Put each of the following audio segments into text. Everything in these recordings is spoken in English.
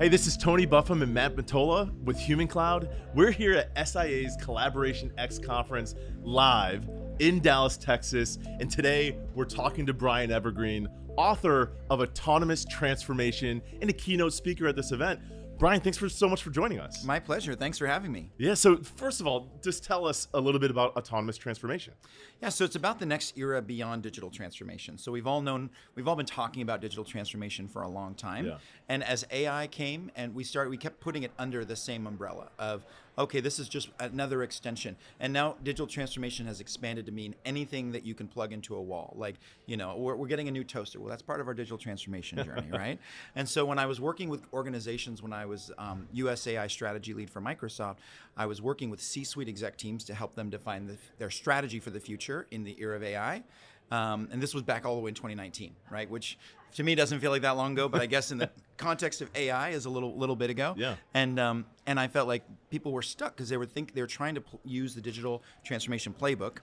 Hey, this is Tony Buffum and Matt Matola with Human Cloud. We're here at SIA's CollaborationX conference live in Dallas, Texas. And today we're talking to Brian Evergreen, author of Autonomous Transformation and a keynote speaker at this event. Brian, thanks so much for joining us. My pleasure. Thanks for having me. Yeah, so first of all, just tell us a little bit about autonomous transformation. Yeah, so it's about the next era beyond digital transformation. So we've all been talking about digital transformation for a long time. Yeah. And as AI came and we kept putting it under the same umbrella of, okay, this is just another extension. And now digital transformation has expanded to mean anything that you can plug into a wall. Like, we're getting a new toaster. Well, that's part of our digital transformation journey, right? And so when I was working with organizations, when I was US AI strategy lead for Microsoft, I was working with C-suite exec teams to help them define their strategy for the future in the era of AI. And this was back all the way in 2019, right? Which to me doesn't feel like that long ago, but I guess in the context of AI is a little bit ago. Yeah. And I felt like people were stuck because they were trying to use the digital transformation playbook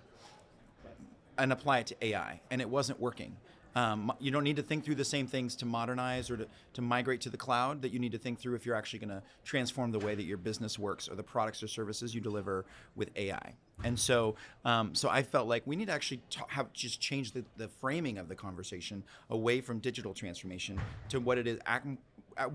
and apply it to AI, and it wasn't working. You don't need to think through the same things to modernize or to migrate to the cloud that you need to think through if you're actually going to transform the way that your business works or the products or services you deliver with AI. And so I felt like we need to actually just change the framing of the conversation away from digital transformation to what it is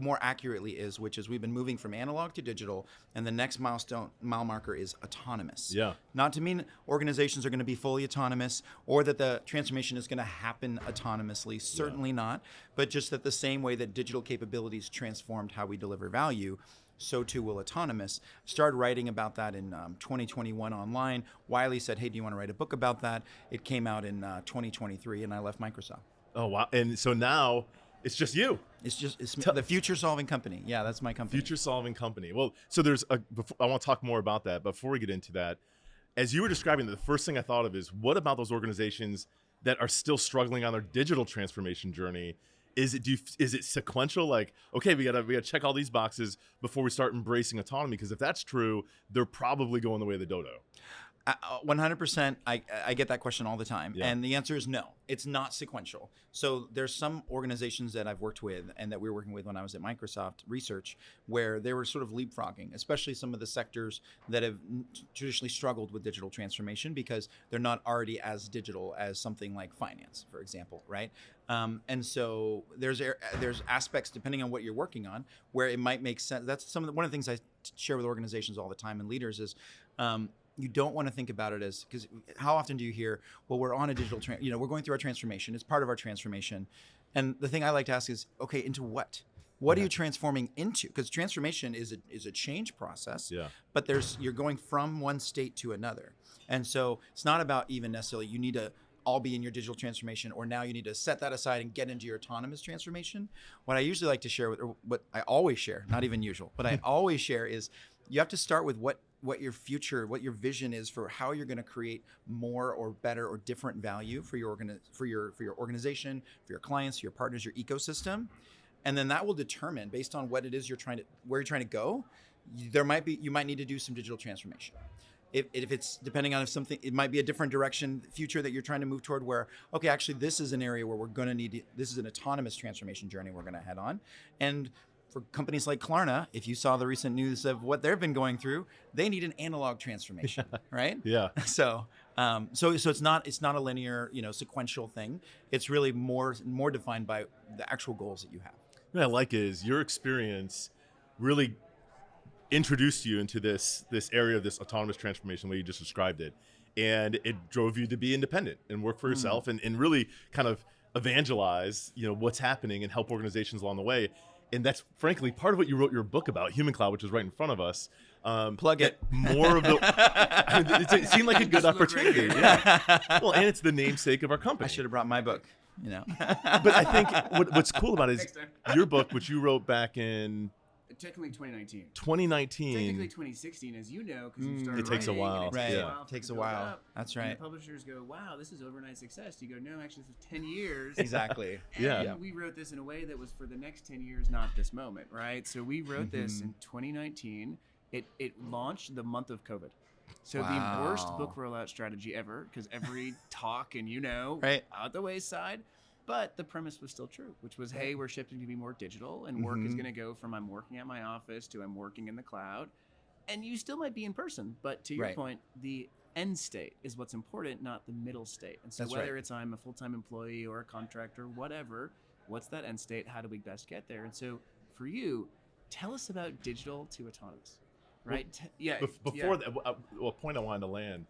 more accurately is, which is we've been moving from analog to digital, and the next mile marker is autonomous. Yeah. Not to mean organizations are going to be fully autonomous or that the transformation is going to happen autonomously, certainly not, but just that the same way that digital capabilities transformed how we deliver value, so too will autonomous. Started writing about that in 2021 online. Wiley said, hey, do you want to write a book about that? It came out in 2023, and I left Microsoft. Oh, wow. And so now it's just you. It's the Future Solving Company. Yeah, that's my company. Future Solving Company. Well, so I want to talk more about that. Before we get into that, as you were describing, the first thing I thought of is, what about those organizations that are still struggling on their digital transformation journey? Is it sequential? Like, okay, we gotta check all these boxes before we start embracing autonomy. Because if that's true, they're probably going the way of the dodo. 100%. I get that question all the time. Yeah. And the answer is no, it's not sequential. So there's some organizations that I've worked with and that we were working with when I was at Microsoft Research where they were sort of leapfrogging, especially some of the sectors that have traditionally struggled with digital transformation because they're not already as digital as something like finance, for example, right? And so there's aspects, depending on what you're working on, where it might make sense. That's one of the things I share with organizations all the time and leaders is, you don't want to think about it as, because how often do you hear, well, we're on a digital, we're going through our transformation. It's part of our transformation. And the thing I like to ask is, okay, into what? What are you transforming into? Because transformation is a change process, but you're going from one state to another. And so it's not about even necessarily you need to all be in your digital transformation, or now you need to set that aside and get into your autonomous transformation. What I usually like to share, or what I always share, not even usual, but I always share is you have to start with what your vision is for how you're going to create more or better or different value for your organization, for your clients, your partners, your ecosystem. And then that will determine, based on what it is where you're trying to go, you might need to do some digital transformation. If it's depending on it might be a different direction, future that you're trying to move toward where, okay, actually this is an area where we're going to need, this is an autonomous transformation journey we're going to head on. And for companies like Klarna, if you saw the recent news of what they've been going through, they need an analog transformation, right? Yeah. So it's not a linear, sequential thing. It's really more defined by the actual goals that you have. What I like is your experience really introduced you into this area of this autonomous transformation the way you just described it, and it drove you to be independent and work for yourself and really kind of evangelize, what's happening and help organizations along the way. And that's frankly part of what you wrote your book about, Human Cloud, which is right in front of us. Plug it. More of the. It seemed like a good opportunity. Yeah. Well, and it's the namesake of our company. I should have brought my book. But I think what's cool about it is your book, which you wrote back in. Technically 2019. 2019. Technically 2016, as you know, because you started It takes a while. Right. Yeah. It takes a while. That's right. And the publishers go, wow, this is overnight success. You go, no, actually, this is 10 years. Exactly. And we wrote this in a way that was for the next 10 years, not this moment, right? So we wrote this in 2019. It launched the month of COVID. So the worst book rollout strategy ever, because every talk and right. out the wayside. But the premise was still true, which was, hey, we're shifting to be more digital, and work is going to go from I'm working at my office to I'm working in the cloud. And you still might be in person, but to your point, the end state is what's important, not the middle state. And so whether it's I'm a full-time employee or a contractor, whatever, what's that end state? How do we best get there? And so for you, tell us about digital to autonomous, right? Well, before that, a point I wanted to land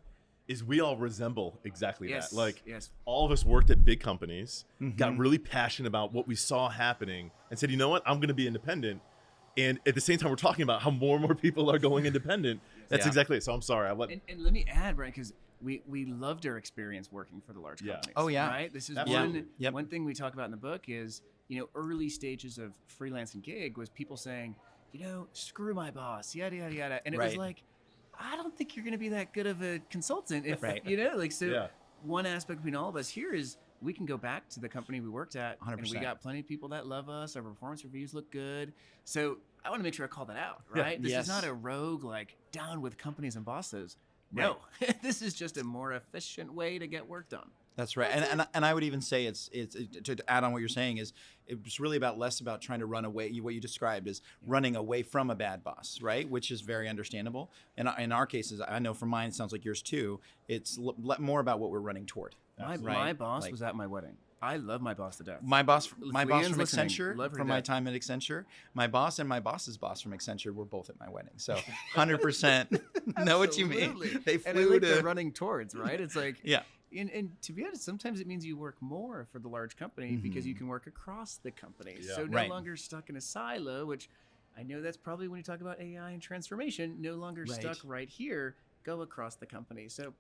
is we all resemble exactly that. Like all of us worked at big companies, got really passionate about what we saw happening and said, you know what, I'm going to be independent. And at the same time, we're talking about how more and more people are going independent. That's exactly it. So I'm sorry. And let me add, Brian, because we loved our experience working for the large companies. Oh, yeah. Right? This is one thing we talk about in the book is, early stages of freelance and gig was people saying, screw my boss, yada, yada, yada. And it was like, I don't think you're going to be that good of a consultant. If, one aspect between all of us here is we can go back to the company we worked at 100%. And we got plenty of people that love us. Our performance reviews look good. So I want to make sure I call that out, right? This is not a rogue, down with companies and bosses. No, this is just a more efficient way to get work done. That's right. And I would even say it's to add on what you're saying is it's really less about trying to run away. What you described is running away from a bad boss, right? Which is very understandable. And in our cases, I know from mine, it sounds like yours too. It's more about what we're running toward. My boss was at my wedding. I love my boss to death. My boss from Accenture, from my time at Accenture, my boss and my boss's boss from Accenture were both at my wedding. So 100% know what you mean. They flew they're running towards, right? It's like, yeah. And to be honest, sometimes it means you work more for the large company because you can work across the company. Yeah. So no longer stuck in a silo, which I know that's probably when you talk about AI and transformation, no longer stuck right here, go across the company. So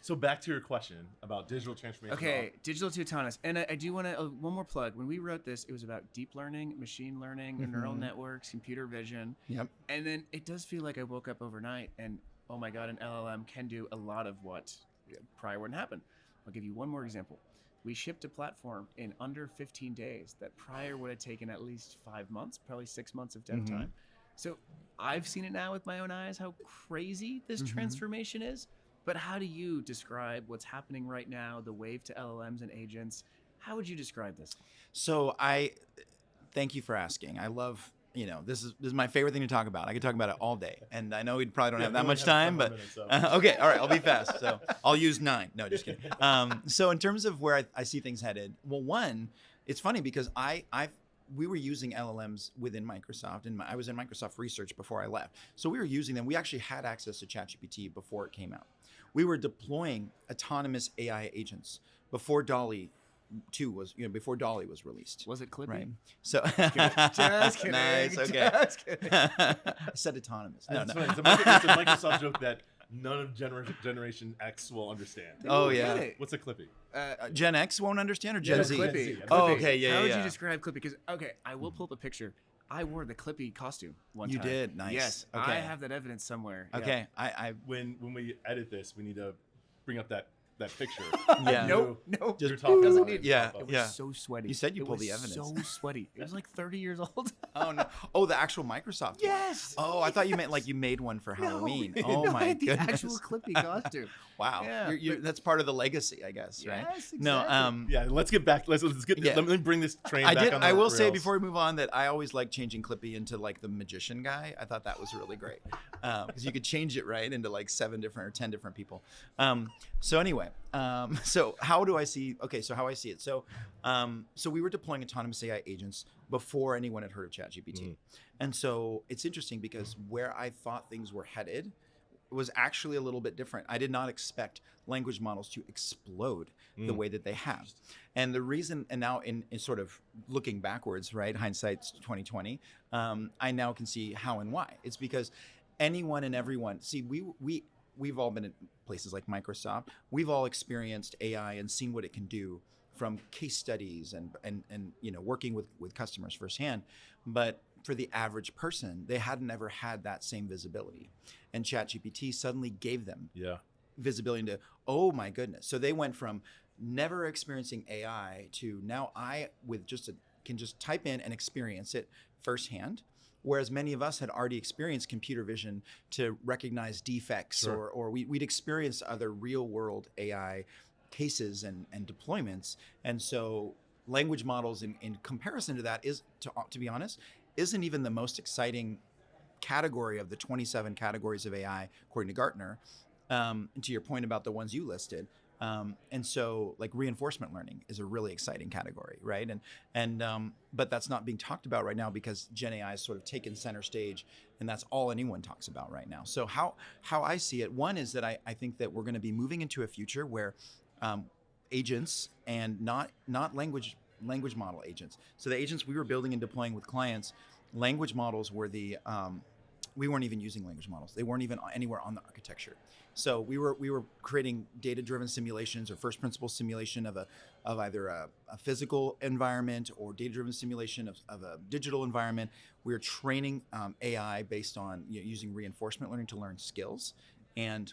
So back to your question about digital transformation. Okay, digital to autonomous. And I do want to, one more plug. When we wrote this, it was about deep learning, machine learning, neural networks, computer vision. Yep. And then it does feel like I woke up overnight and, oh my God, an LLM can do a lot of what prior wouldn't happen. I'll give you one more example. We shipped a platform in under 15 days that prior would have taken at least 5 months, probably 6 months of dev time. So I've seen it now with my own eyes, how crazy this transformation is. But how do you describe what's happening right now, the wave to LLMs and agents? How would you describe this? So thank you for asking. I love, this is my favorite thing to talk about. I could talk about it all day. And I know we probably don't have that much time, but okay. All right. I'll be fast. So I'll use 9. No, just kidding. So in terms of where I see things headed, well, one, it's funny because we were using LLMs within Microsoft, and I was in Microsoft research before I left. So we were using them. We actually had access to ChatGPT before it came out. We were deploying autonomous AI agents before DALL-E 2 was, before DALL-E was released. Was it Clippy? Right. So just kidding. Nice. Okay. Just kidding. I said autonomous. No. It's a Microsoft joke that none of Generation X will understand. Oh yeah. What's a Clippy? Gen X won't understand, or Gen Z? Clippy. Oh, okay. Yeah. How would you describe Clippy? Because I will pull up a picture. I wore the Clippy costume one time. You did? Nice. Yes. Okay. I have that evidence somewhere. Okay. Yeah. When we edit this, we need to bring up that picture. Yeah. Nope. Just doesn't need. Yeah. It was so sweaty. You said you pulled the evidence. So sweaty. It was like 30 years old. Oh no. Oh, the actual Microsoft. Yes. One. Oh, I thought you meant like you made one for Halloween. Oh no, my the goodness. actual Clippy costume. Wow. Yeah. That's part of the legacy, I guess, right? Yes, exactly. No. Yeah. Let's get back. Let's get. Yeah. Let me bring this train back on the I will rails. say before we move on that I always like changing Clippy into like the magician guy. I thought that was really great because you could change it right into like 7 different or 10 different people. So anyway, so how I see it. So we were deploying autonomous AI agents before anyone had heard of ChatGPT. And so it's interesting because where I thought things were headed was actually a little bit different. I did not expect language models to explode the way that they have. And the reason, and now in sort of looking backwards, right, hindsight's 2020, I now can see how and why. It's because anyone and everyone, see, we've all been in places like Microsoft. We've all experienced AI and seen what it can do from case studies and working with customers firsthand. But for the average person, they hadn't ever had that same visibility. And ChatGPT suddenly gave them visibility into, oh my goodness. So they went from never experiencing AI to now can just type in and experience it firsthand. Whereas many of us had already experienced computer vision to recognize defects, or we'd experienced other real world AI cases and deployments. And so language models in comparison to that is, to be honest, isn't even the most exciting category of the 27 categories of AI, according to Gartner. And to your point about the ones you listed. And so like reinforcement learning is a really exciting category, right? But that's not being talked about right now because Gen AI has sort of taken center stage, and that's all anyone talks about right now. So how I see it, one is that I think that we're going to be moving into a future where agents and not language model agents. So the agents we were building and deploying with clients, language models were we weren't even using language models. They weren't even anywhere on the architecture. So we were creating data-driven simulations or first principle simulation of either a physical environment or data-driven simulation of a digital environment. We were training AI based on using reinforcement learning to learn skills. And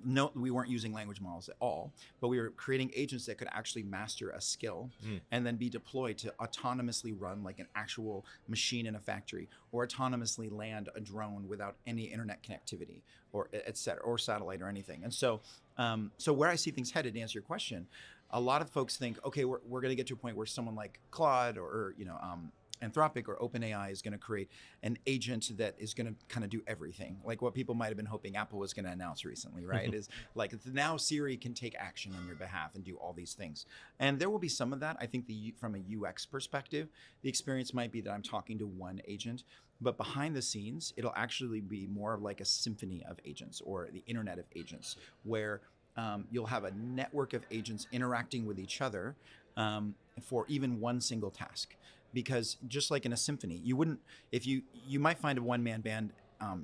no, we weren't using language models at all, but we were creating agents that could actually master a skill and then be deployed to autonomously run like an actual machine in a factory, or autonomously land a drone without any internet connectivity, or et cetera, or satellite or anything. And so, so where I see things headed, to answer your question, a lot of folks think, okay, we're going to get to a point where someone like Claude or Anthropic or OpenAI is going to create an agent that is going to kind of do everything, like what people might have been hoping Apple was going to announce recently, right? Is like now Siri can take action on your behalf and do all these things. And there will be some of that. I think from a UX perspective, the experience might be that I'm talking to one agent, but behind the scenes, it'll actually be more like a symphony of agents or the internet of agents, where you'll have a network of agents interacting with each other for even one single task. Because just like in a symphony, you wouldn't, if you might find a one-man band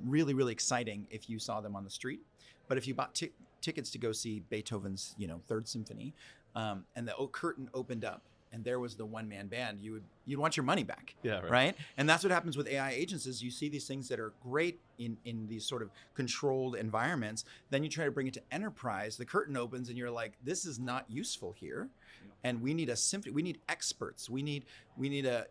really, really exciting if you saw them on the street. But if you bought tickets to go see Beethoven's, Third Symphony, and the curtain opened up and there was the one-man band, you'd want your money back, right? And that's what happens with AI agents is you see these things that are great in these sort of controlled environments. Then you try to bring it to enterprise, the curtain opens and you're like, this is not useful here. And we need a symphony. We need experts. We need a,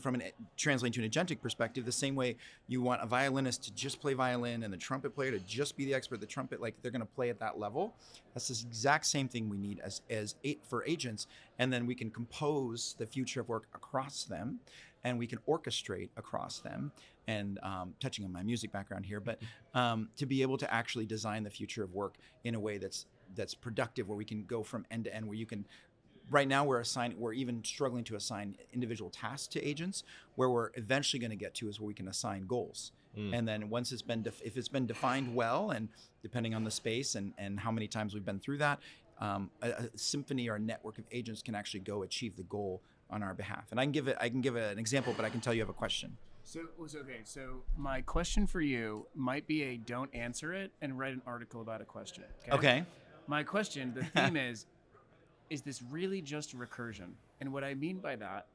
from translating to an agentic perspective, the same way you want a violinist to just play violin and the trumpet player to just be the expert, the trumpet, like they're going to play at that level. That's the exact same thing we need for agents. And then we can compose the future of work across them, and we can orchestrate across them. And touching on my music background here, but to be able to actually design the future of work in a way that's productive, where we can go from end to end, where you can. Right now, we're even struggling to assign individual tasks to agents. Where we're eventually going to get to is where we can assign goals. And then once it's been, if it's been defined well, and depending on the space and how many times we've been through that, a symphony or a network of agents can actually go achieve the goal on our behalf. And I can give an example, but I can tell you have a question. So my question for you might be a don't answer it and write an article about a question. Okay. My question, the theme is this really just recursion? And what I mean by that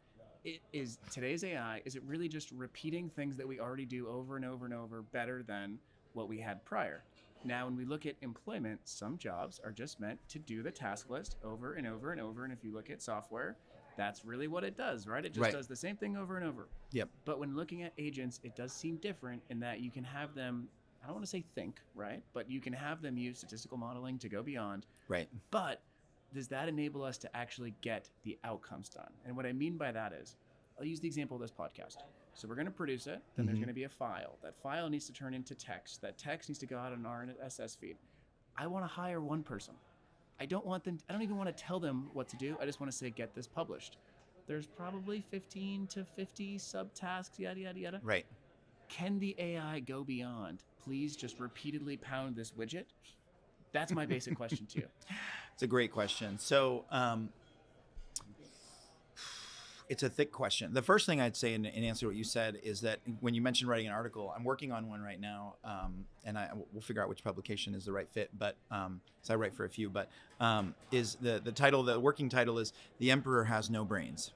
is today's AI, is it really just repeating things that we already do over and over and over better than what we had prior? Now, when we look at employment, some jobs are just meant to do the task list over and over and over. And if you look at software, that's really what it does, right? It just does the same thing over and over. Yep. But when looking at agents, it does seem different in that you can have them, I don't want to say think, right? But you can have them use statistical modeling to go beyond. Right. But does that enable us to actually get the outcomes done? And what I mean by that is, I'll use the example of this podcast. So we're going to produce it. Then there's going to be a file. That file needs to turn into text. That text needs to go out on an RSS feed. I want to hire one person. I don't even want to tell them what to do. I just want to say, get this published. There's probably 15 to 50 subtasks, yada, yada, yada. Right. Can the AI go beyond, please just repeatedly pound this widget? That's my basic question to you. It's a great question. So it's a thick question. The first thing I'd say in answer to what you said is that when you mentioned writing an article, I'm working on one right now, and we'll figure out which publication is the right fit. But so I write for a few. But is the title? The working title is "The Emperor Has No Brains."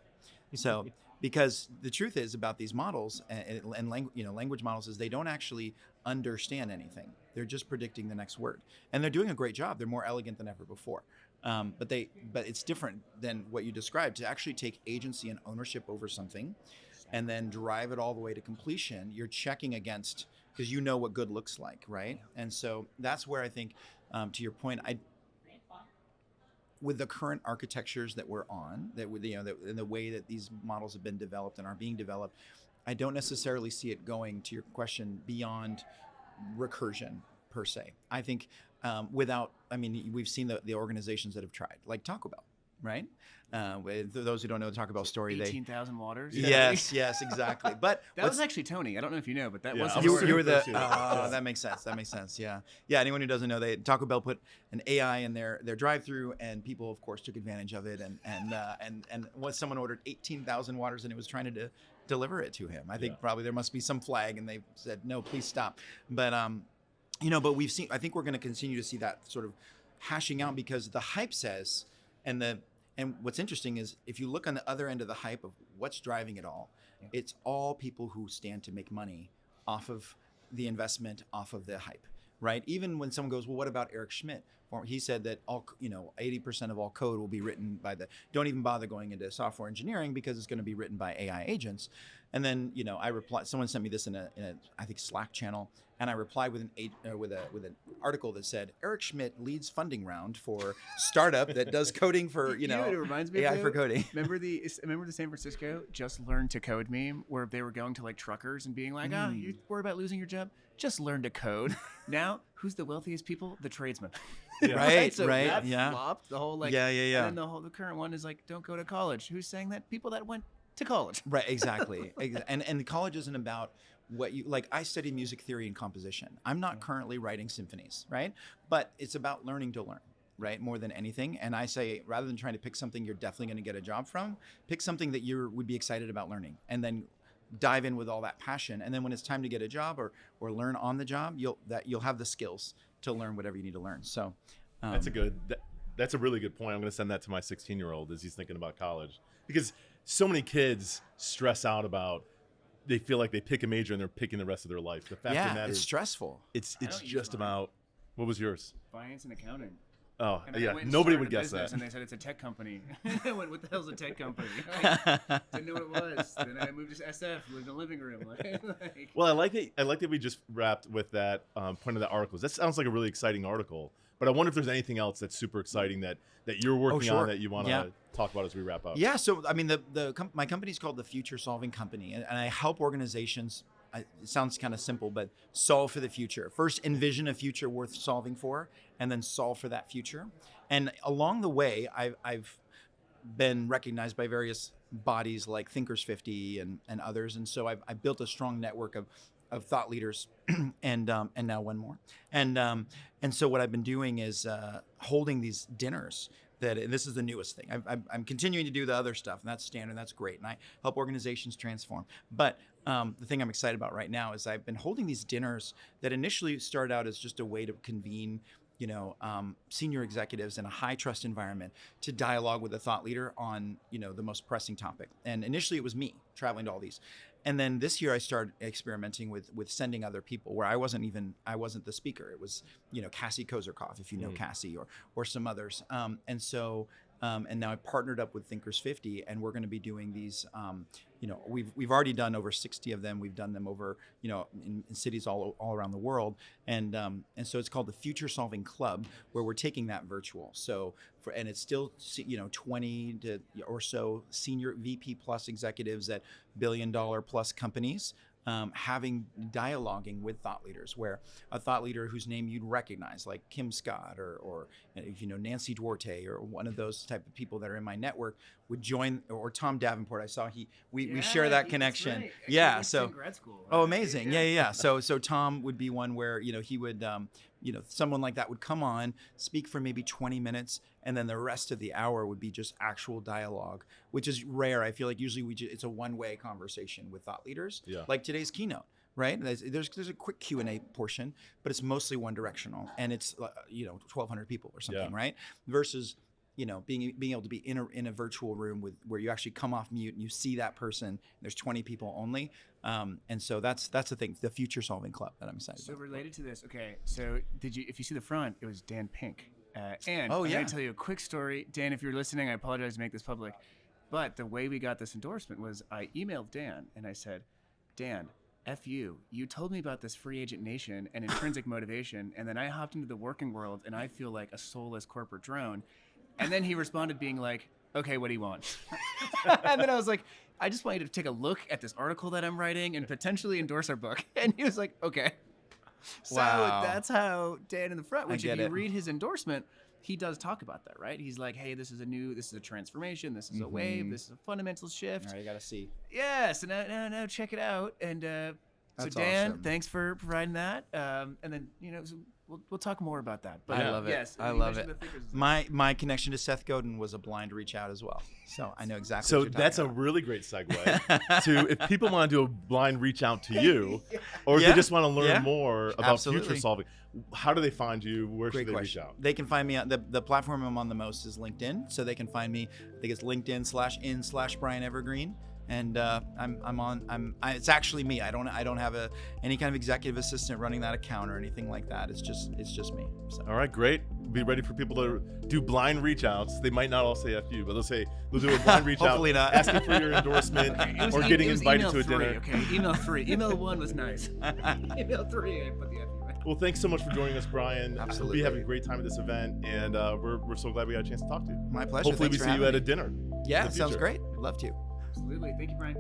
So because the truth is about these models and language models is they don't actually understand anything. They're just predicting the next word, and they're doing a great job. They're more elegant than ever before. But it's different than what you described. To actually take agency and ownership over something and then drive it all the way to completion, you're checking against, because you know what good looks like, right? And so that's where I think, to your point, with the current architectures that we're on, that with in the way that these models have been developed and are being developed, I don't necessarily see it going, to your question, beyond recursion per se. I think we've seen the organizations that have tried, like Taco Bell, right? Those who don't know the Taco Bell story, 18,000 waters. Yes, exactly. But that was actually Tony. I don't know if you know, but that was you were the. That makes sense. That makes sense. Yeah. Anyone who doesn't know, Taco Bell put an AI in their drive-through, and people, of course, took advantage of it. And once someone ordered 18,000 waters, and it was trying to deliver it to him, I think probably there must be some flag, and they said no, please stop. But but we've seen. I think we're going to continue to see that sort of hashing out, because the hype says, and what's interesting is, if you look on the other end of the hype of what's driving it all, it's all people who stand to make money off of the investment, off of the hype, right? Even when someone goes, well, what about Eric Schmidt? Or he said that 80% of all code will be written by don't even bother going into software engineering, because it's going to be written by AI agents. And then, I replied, someone sent me this in a I think Slack channel, and I replied with an article that said, Eric Schmidt leads funding round for startup that does coding for, it reminds me AI of, for coding. Remember the San Francisco just learn to code meme, where they were going to like truckers and being like, you worry about losing your job? Just learn to code. Now, who's the wealthiest people? The tradesmen. Right, so right, that yeah. flopped. The whole Yeah. And then the current one is like, don't go to college. Who's saying that? People that went to college. Right, exactly. And college isn't about what you like. I study music theory and composition. I'm not currently writing symphonies, right? But it's about learning to learn, right? More than anything. And I say, rather than trying to pick something you're definitely going to get a job from, pick something that you would be excited about learning, and then dive in with all that passion. And then when it's time to get a job or learn on the job, you'll have the skills to learn whatever you need to learn. So that's a really good point. I'm going to send that to my 16-year-old as he's thinking about college, because so many kids stress out about, they feel like they pick a major and they're picking the rest of their life. The fact of the matter it's is, stressful. It's just about, what was yours? Finance and accounting. Oh, and yeah. And Nobody would guess that. And they said it's a tech company. I went, what the hell's a tech company? Didn't know what it was. Then I moved to SF, lived in a living room. Well, I like that we just wrapped with that point of the articles. That sounds like a really exciting article. But I wonder if there's anything else that's super exciting that you're working on that you want to talk about as we wrap up. Yeah. So, I mean, my company is called the Future Solving Company, and I help organizations. It sounds kind of simple, but solve for the future. First, envision a future worth solving for, and then solve for that future. And along the way, I've been recognized by various bodies like Thinkers 50 and others, and so I've built a strong network of thought leaders, and now one more. And so what I've been doing is holding these dinners. And this is the newest thing. I'm continuing to do the other stuff, and that's standard. That's great, and I help organizations transform. But the thing I'm excited about right now is I've been holding these dinners that initially started out as just a way to convene, senior executives in a high trust environment to dialogue with a thought leader on, the most pressing topic. And initially it was me traveling to all these. And then this year I started experimenting with sending other people, where I wasn't the speaker. It was, Cassie Kozerkov, if you know Cassie, or some others. And now I partnered up with Thinkers 50, and we're going to be doing these. We've already done over 60 of them. We've done them over, in cities all around the world, and so it's called the Future Solving Club, where we're taking that virtual. So and it's still 20 to or so senior VP plus executives at $1 billion plus companies. Dialoguing with thought leaders, where a thought leader whose name you'd recognize, like Kim Scott or Nancy Duarte, or one of those type of people that are in my network, would join, or Tom Davenport. I saw we share that connection. Right. Yeah. So grad school. Oh, amazing. Yeah. So Tom would be one where, he would, someone like that would come on, speak for maybe 20 minutes, and then the rest of the hour would be just actual dialogue, which is rare. I feel like usually it's a one-way conversation with thought leaders, like today's keynote, right? There's a quick Q&A portion, but it's mostly one directional, and it's 1,200 people or something, right? Versus being able to be in a virtual room where you actually come off mute and you see that person. There's 20 people only, and so that's the thing, the Future Solving Club that I'm excited about. So related to this, okay. So if you see the front, it was Dan Pink, and I'm going to tell you a quick story. Dan, if you're listening, I apologize to make this public, but the way we got this endorsement was I emailed Dan and I said, Dan, F you told me about this free agent nation and intrinsic motivation, and then I hopped into the working world and I feel like a soulless corporate drone. And then he responded being like, okay, what do you want? And then I was like, I just want you to take a look at this article that I'm writing and potentially endorse our book. And he was like, okay. So Wow. that's how Dan in the Front, which I if get you it. read his endorsement, he does talk about that, right? He's like, hey, this is a transformation. This is a wave. This is a fundamental shift. All right, you got to see. Yeah, so now check it out. And so That's Dan, awesome. thanks for providing that. And then, so we'll talk more about that. But I love it. yes, I you love mentioned it. the thinkers. My connection to Seth Godin was a blind reach out as well. So I know exactly So what you're that's a talking really great segue to if people want to do a blind reach out to you, or if Yeah. they just want to learn Yeah. more about Absolutely. future solving, how do they find you? Where Great should they question. reach out? They can find me on the platform I'm on the most is LinkedIn. So they can find me. I think it's LinkedIn/in/Brian Evergreen. And it's actually me. I don't have any kind of executive assistant running that account or anything like that. It's just me. So. All right, great. Be ready for people to do blind reach outs. They might not all say F you, but they'll do a blind reach out. Hopefully not. Asking for your endorsement or getting it was invited email to a 3, dinner. Okay, email 3. Email 1 was nice. Email 3, I put the F in. Well, thanks so much for joining us, Brian. Absolutely. We having a great time at this event, and we're so glad we got a chance to talk to you. My pleasure. Hopefully, Thanks we for see you having at a me. dinner. Yeah, in the sounds future. great. Love to. Absolutely. Thank you, Brian.